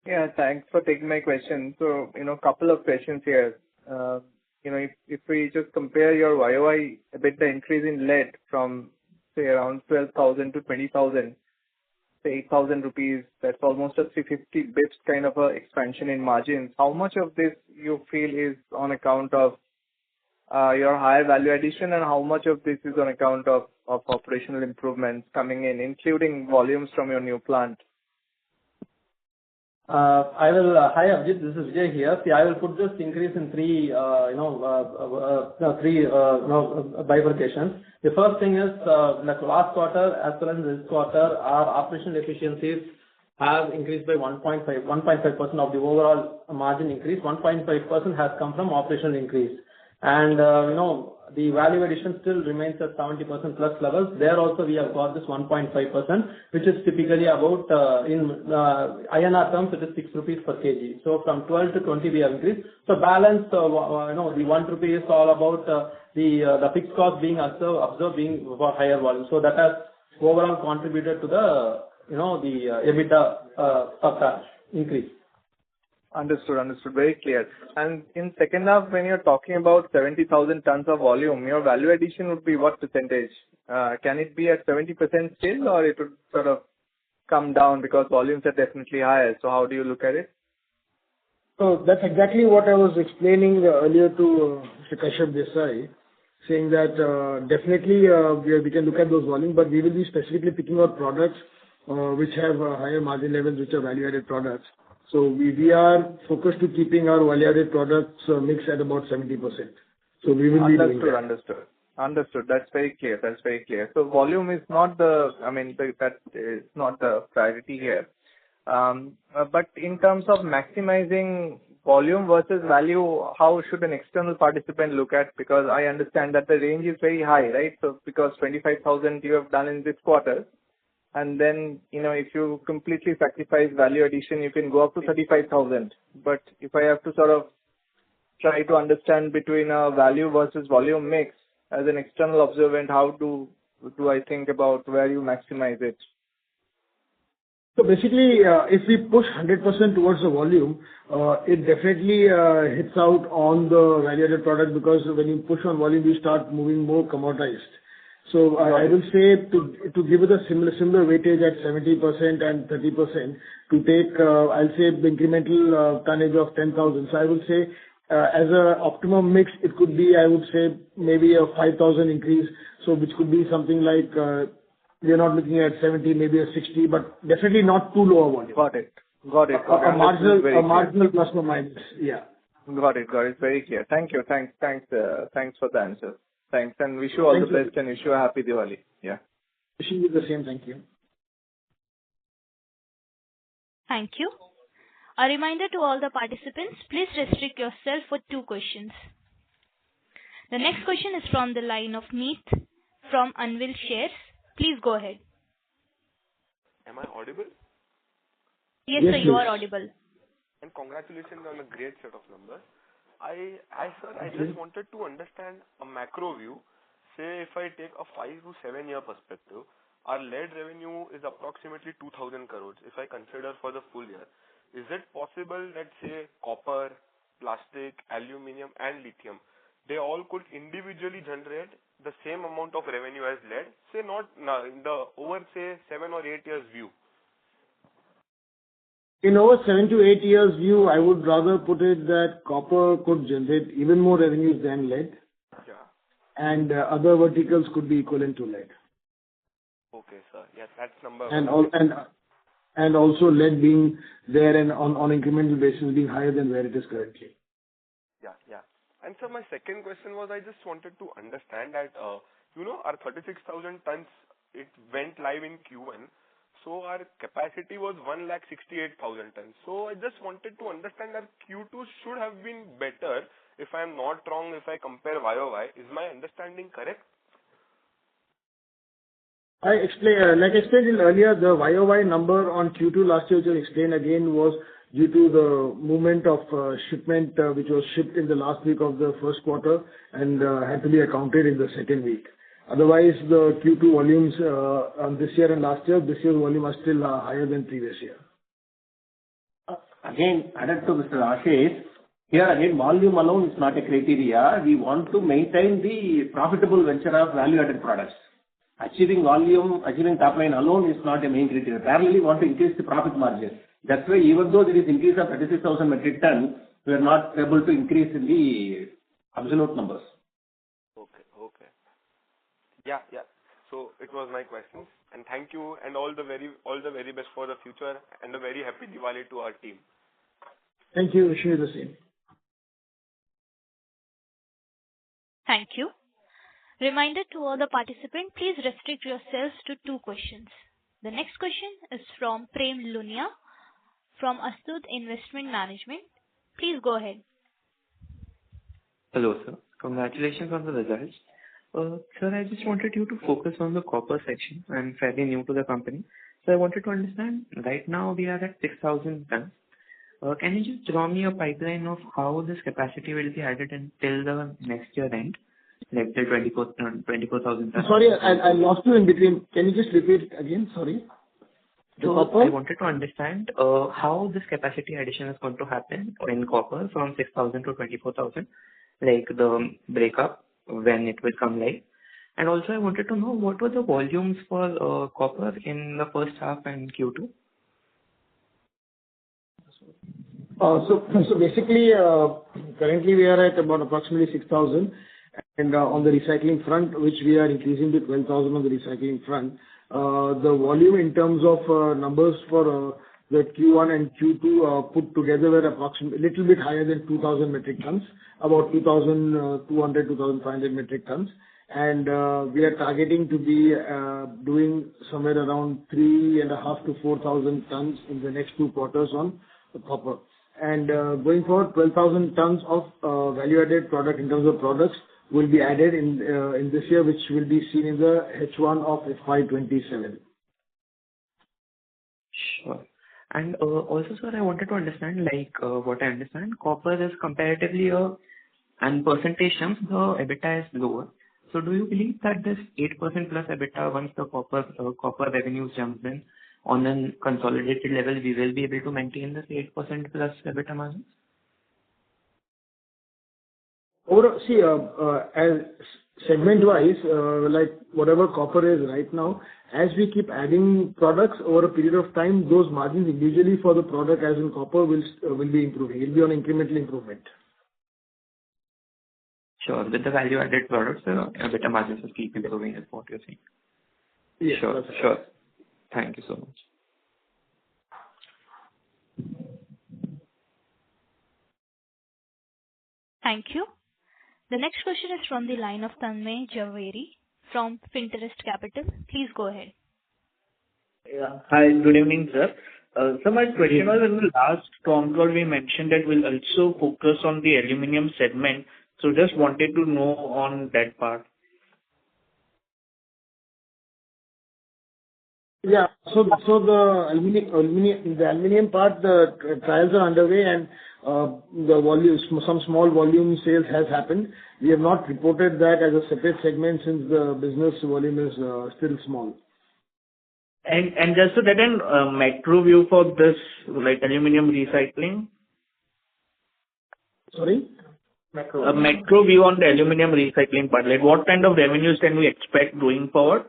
Yeah, thanks for taking my question. So, couple of questions here. If we just compare your YOY EBITDA increase in lead from, say, around 12,000 to 20,000, say 8,000 rupees, that's almost a 350 bits kind of a expansion in margins. How much of this you feel is on account of your higher value addition, and how much of this is on account of operational improvements coming in, including volumes from your new plant? Hi Abhijit, this is Vijay here. See, I will put this increase in three bifurcations. The first thing is, like last quarter as well as this quarter, our operational efficiencies have increased by 1.5% of the overall margin increase. 1.5% has come from operational increase. And, the value addition still remains at 70% plus levels. There also we have got this 1.5%, which is typically about, in INR terms, it is 6 rupees per kg. So from 12 to 20 we have increased. So balance, the 1 rupee is all about the fixed cost being observed being for higher volume. So that has overall contributed to the, the EBITDA per ton increase. Understood. Very clear. And in second half, when you're talking about 70,000 tons of volume, your value addition would be what percentage? Can it be at 70% still, or it would sort of come down because volumes are definitely higher? So how do you look at it? So that's exactly what I was explaining earlier to Mr. Kashyap Desai, saying that definitely we can look at those volumes, but we will be specifically picking out products which have higher margin levels, which are value-added products. So we are focused to keeping our value-added products mix at about 70%. So we will be doing that. Understood. That's very clear. So volume is not that is not the priority here. But in terms of maximizing volume versus value, how should an external participant look at? Because I understand that the range is very high, right? So because 25,000 you have done in this quarter, and then, if you completely sacrifice value addition, you can go up to 35,000. But if I have to sort of try to understand between a value versus volume mix as an external observant, how do I think about where you maximize it? So basically, if we push 100% towards the volume, it definitely hits out on the value-added product, because when you push on volume, you start moving more commoditized. So I will say to give it a similar weightage at 70% and 30%, to take, I'll say the incremental tonnage of 10,000. So I will say, as a optimum mix, it could be, I would say, maybe a 5,000 increase. So which could be something like, we are not looking at 70, maybe a 60, but definitely not too low a volume. Got it. A marginal plus or minus. Yeah. Got it. Very clear. Thank you. Thanks for the answer. Thanks, and wish you all the best, and wish you a happy Diwali. Yeah. Wishing you the same. Thank you. Thank you. A reminder to all the participants, please restrict yourself for 2 questions. The next question is from the line of Meet from Anvil Shares. Please go ahead. Am I audible? Yes, sir, you are audible. And congratulations on a great set of numbers. I just wanted to understand a macro view. Say if I take a 5 to 7 year perspective, our lead revenue is approximately 2,000 crores if I consider for the full year. Is it possible that, say, copper, plastic, aluminium and lithium, they all could individually generate the same amount of revenue as lead? Say not in the over, say, 7 or 8 years view. In over 7 to 8 years view, I would rather put it that copper could generate even more revenues than lead. Yeah. And other verticals could be equivalent to lead. Okay, sir. Yeah, that's number and one. and also lead being there and on incremental basis being higher than where it is currently. Yeah, yeah. And sir, my second question was, I just wanted to understand that, our 36,000 tons, it went live in Q1. So our capacity was 1,68,000 tons. So I just wanted to understand that Q2 should have been better, if I am not wrong, if I compare YOY. Is my understanding correct? Like I explained earlier, the YOY number on Q2 last year, which I explained again, was due to the movement of shipment, which was shipped in the last week of the first quarter and had to be accounted in the second week. Otherwise, the Q2 volumes on this year and last year, this year's volume are still higher than previous year. Again, added to Mr. Ashish, here again, volume alone is not a criteria. We want to maintain the profitable venture of value-added products. Achieving volume, achieving top line alone is not a main criteria. Parallelly, we want to increase the profit margin. That's why even though there is increase of 36,000 metric ton, we are not able to increase in the absolute numbers. Okay. Yeah. So it was my question, and thank you, and all the very best for the future, and a very happy Diwali to our team. Thank you. Wish you the same. Thank you. Reminder to all the participants, please restrict yourselves to 2 questions. The next question is from Prem Lunia from Astud Investment Management. Please go ahead. Hello, sir. Congratulations on the results. Sir, I just wanted you to focus on the copper section. I'm fairly new to the company. So I wanted to understand, right now we are at 6,000 tons. Can you just draw me a pipeline of how this capacity will be added until the next year end, like the 24,000 tons? Sorry, I lost you in between. Can you just repeat it again? Sorry. So I wanted to understand how this capacity addition is going to happen in copper from 6,000 to 24,000, like the breakup when it will come live. And also I wanted to know what were the volumes for copper in the first half and Q2? So basically, currently we are at about approximately 6,000, and on the recycling front, which we are increasing to 12,000 on the recycling front. The volume in terms of numbers for the Q1 and Q2 put together were approximately a little bit higher than 2,000 metric tons, about 2,200, 2,500 metric tons. And we are targeting to be doing somewhere around 3,500 to 4,000 tons in the next 2 quarters on the copper. And going forward, 12,000 tons of value-added product in terms of products will be added in this year, which will be seen in the H1 of FY27. Sure. And also, sir, I wanted to understand, what I understand, copper is comparatively and percentage terms, the EBITDA is lower. So do you believe that this 8% plus EBITDA, once the copper revenues jumps in on a consolidated level, we will be able to maintain this 8% plus EBITDA margins? As segment-wise, like whatever copper is right now, as we keep adding products over a period of time, those margins individually for the product as in copper will be improving. It will be on incremental improvement. Sure. With the value-added products, EBITDA margins will keep improving, is what you're saying. Yes. Sure. Thank you so much. Thank you. The next question is from the line of Tanmay Javeri from Finterest Capital. Please go ahead. Yeah. Hi, good evening, sir. So my question was, in the last con call, we mentioned that we'll also focus on the aluminum segment. So just wanted to know on that part. Yeah. So the aluminum part, the trials are underway, and the volumes, some small volume sales has happened. We have not reported that as a separate segment since the business volume is still small. And just to get a macro view for this, like aluminum recycling. Sorry? A macro view on the aluminum recycling part. Like what kind of revenues can we expect going forward?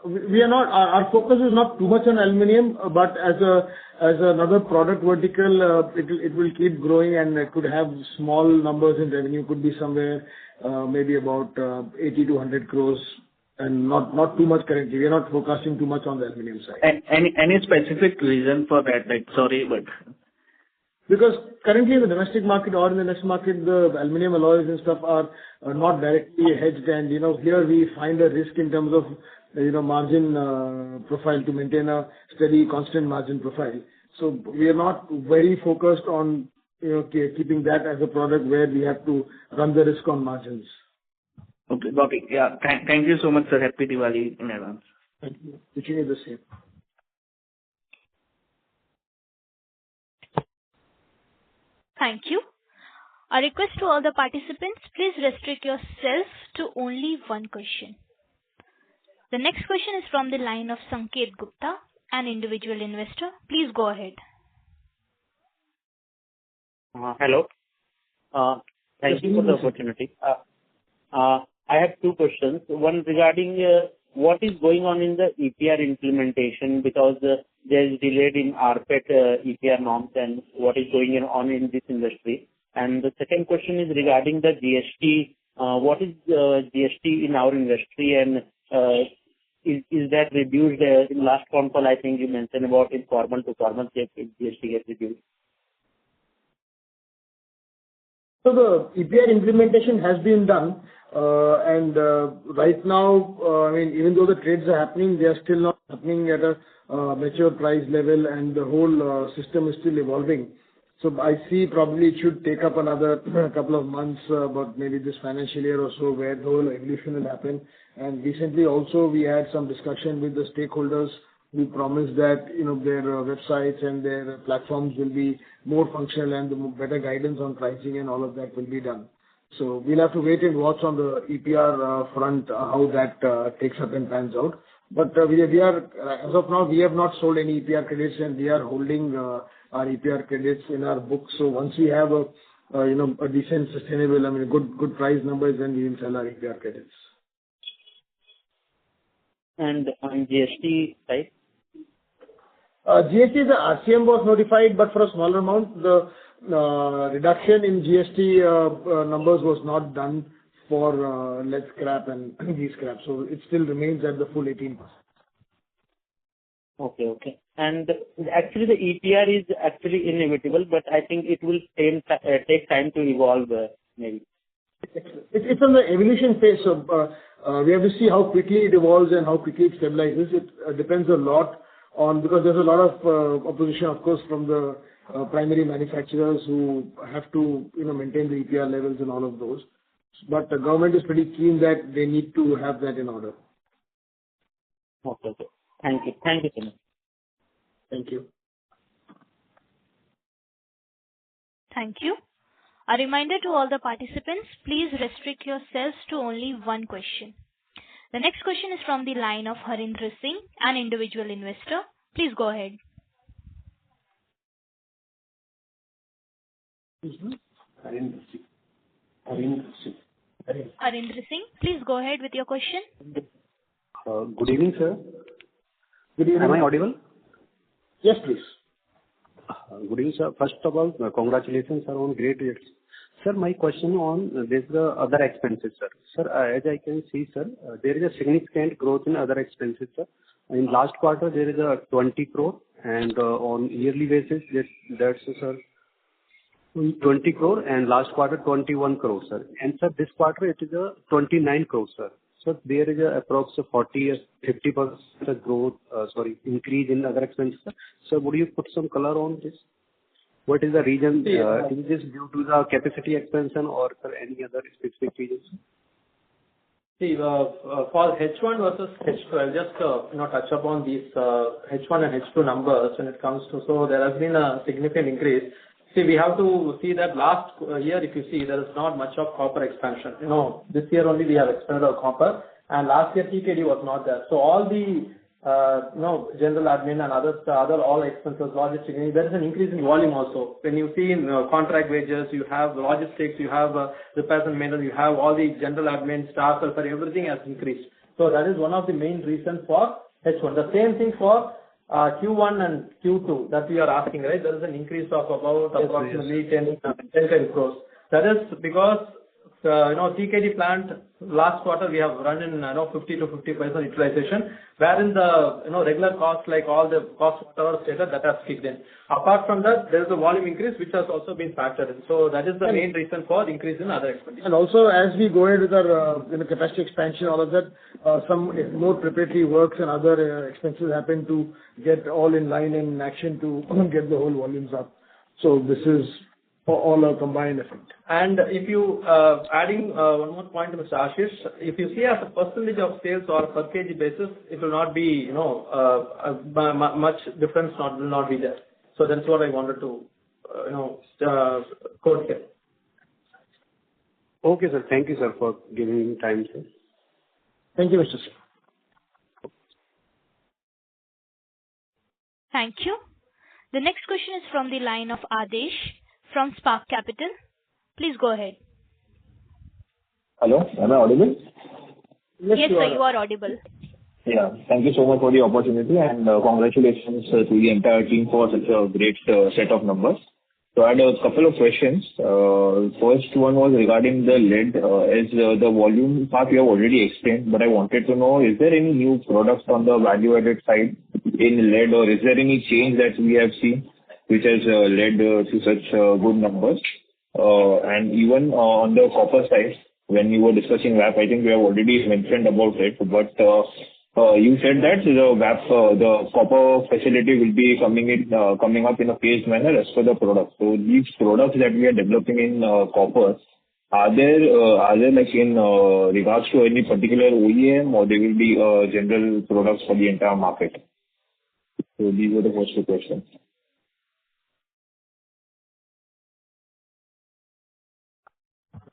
We are not. Our focus is not too much on aluminum, but as another product vertical, it will keep growing, and it could have small numbers in revenue. Could be somewhere maybe about 80 to 100 crores and not too much currently. We are not forecasting too much on the aluminum side. Any specific reason for that? Like, sorry, but Because currently in the domestic market or in the next market, the aluminum alloys and stuff are not directly hedged. And, here we find a risk in terms of, margin profile to maintain a steady, constant margin profile. So we are not very focused on, keeping that as a product where we have to run the risk on margins. okay, got it. Yeah. Thank you so much, sir. Happy Diwali in advance. Thank you. Wishing you the same. Thank you. A request to all the participants, please restrict yourself to only one question. The next question is from the line of Sanket Gupta, an individual investor. Please go ahead. Hello. Thank you for the opportunity. I have two questions. One regarding what is going on in the EPR implementation, because there is delayed in RPET EPR norms, and what is going on in this industry. And the second question is regarding the GST. What is GST in our industry, and is that reduced? In last phone call, I think you mentioned about informal to formal GST gets reduced. So the EPR implementation has been done, and right now, even though the trades are happening, they are still not happening at a mature price level, and the whole system is still evolving. So I see probably it should take up another couple of months, but maybe this financial year or so, where the whole evolution will happen. And recently also we had some discussion with the stakeholders who promised that their websites and their platforms will be more functional and the better guidance on pricing and all of that will be done. So we'll have to wait and watch on the EPR front how that takes up and pans out. But we are as of now, we have not sold any EPR credits, and we are holding our EPR credits in our books. So once we have a decent, sustainable, good price numbers, then we will sell our EPR credits. And on GST side? GST, the RCM was notified, but for a smaller amount. The reduction in GST numbers was not done for lead scrap and these scrap. So it still remains at the full 18%. Okay. And actually the EPR is actually inevitable, but I think it will take time to evolve maybe. It's on the evolution phase, so we have to see how quickly it evolves and how quickly it stabilizes. It depends a lot on, because there's a lot of opposition, of course, from the primary manufacturers who have to maintain the EPR levels and all of those. But the government is pretty keen that they need to have that in order. Okay. Thank you so much. Thank you. Thank you. A reminder to all the participants, please restrict yourselves to only one question. The next question is from the line of Harindra Singh, an individual investor. Please go ahead. Harindra Singh, please go ahead with your question. Good evening, sir. Good evening. Am I audible? Yes, please. Good evening, sir. First of all, congratulations, sir, on great results. Sir, my question on this other expenses, sir. Sir, as I can see, sir, there is a significant growth in other expenses, sir. In last quarter, there is a 20 crore, and on yearly basis, that's sir, 20 crore, and last quarter 21 crore, sir. And sir, this quarter it is a 29 crore, sir. So there is a approximately 50% growth, increase in other expenses, sir. So would you put some color on this? What is the reason? Is this due to the capacity expansion or sir, any other specific reasons? See, for H1 versus H2, I'll just touch upon these H1 and H2 numbers when it comes to. So there has been a significant increase. See, we have to see that last year, if you see, there is not much of copper expansion. This year only we have expanded our copper, and last year TKD was not there. So all the general admin and other all expenses, logistics, there is an increase in volume also. When you see in contract wages, you have logistics, you have repairs and maintenance, you have all the general admin, staff, everything has increased. So that is one of the main reasons for H1. The same thing for Q1 and Q2 that we are asking, right? There is an increase of about approximately 10 crores. That is because TKG plant last quarter we have run in 50 to 50% utilization, wherein the regular costs like all the costs whatever stated that has kicked in. Apart from that, there is a volume increase which has also been factored in. So that is the main reason for increase in other expenses. And also as we go ahead with our capacity expansion, all of that, some more preparatory works and other expenses happen to get all in line and in action to get the whole volumes up. So this is all a combined effect. And if you adding one more point to Mr. Ashish, if you see as a percentage of sales or per kg basis, it will not be much difference will not be there. So that's what I wanted to quote here. Okay, sir. Thank you, sir, for giving me time, sir. Thank you, Mr. Sir. Thank you. The next question is from the line of Adesh from Spark Capital. Please go ahead. Hello, am I audible? Yes, sir, you are audible. Yeah, thank you so much for the opportunity and congratulations to the entire team for such a great set of numbers. So I had a couple of questions. First one was regarding the lead. As the volume part you have already explained, but I wanted to know, is there any new products on the value-added side in lead, or is there any change that we have seen which has led to such good numbers? And even on the copper side, when you were discussing VAP, I think we have already mentioned about it, but you said that the copper facility will be coming up in a phased manner as per the product. So these products that we are developing in copper, are there like in regards to any particular OEM, or they will be general products for the entire market? So these were the first two questions.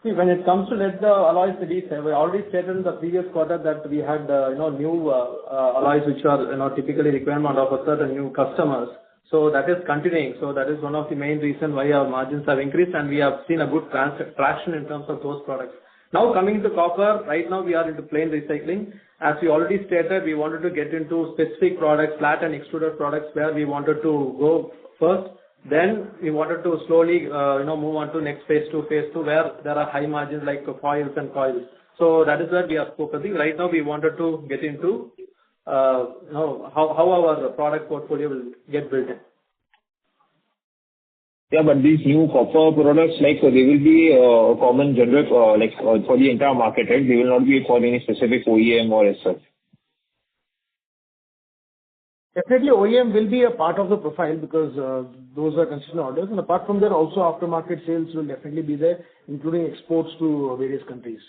See, when it comes to lead alloys, we already stated in the previous quarter that we had new alloys which are typically requirement of a certain new customers. So that is continuing. So that is one of the main reasons why our margins have increased, and we have seen a good traction in terms of those products. Now coming to copper, right now we are into plain recycling. As we already stated, we wanted to get into specific products, flat and extruded products, where we wanted to go first. Then we wanted to slowly move on to next phase 2, where there are high margins like foils and coils. So that is where we are focusing. Right now we wanted to get into how our product portfolio will get built in. Yeah, but these new copper products, like they will be common general for the entire market, right? They will not be for any specific OEM or as such. Definitely OEM will be a part of the profile because those are consistent orders, and apart from that also aftermarket sales will definitely be there, including exports to various countries.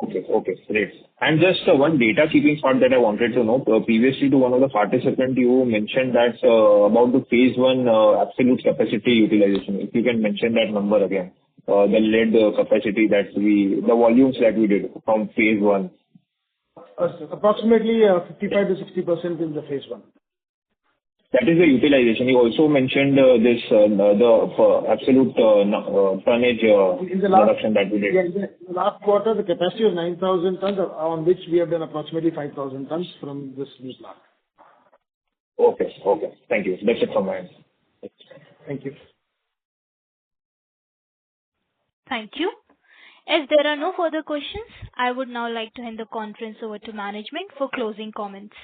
Okay, great. And just one data keeping part that I wanted to know. Previously to one of the participants, you mentioned that about the phase 1 absolute capacity utilization. If you can mention that number again, the lead capacity the volumes that we did from phase 1. Approximately 55 to 60% in the phase 1. That is the utilization. You also mentioned the absolute tonnage production that we did. Yeah, in the last quarter, the capacity was 9,000 tons, on which we have done approximately 5,000 tons from this new plant. Okay. Thank you. That's it from my end. Thank you. Thank you. As there are no further questions, I would now like to hand the conference over to management for closing comments.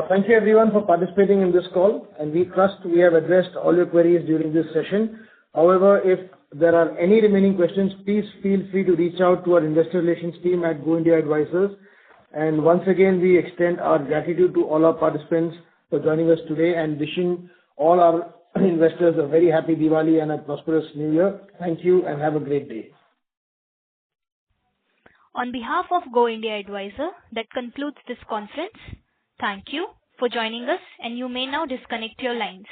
Thank you everyone for participating in this call, and we trust we have addressed all your queries during this session. However, if there are any remaining questions, please feel free to reach out to our investor relations team at Go India Advisors. And once again, we extend our gratitude to all our participants for joining us today and wishing all our investors a very happy Diwali and a prosperous New Year. Thank you and have a great day. On behalf of Go India Advisor, that concludes this conference. Thank you for joining us, and you may now disconnect your lines.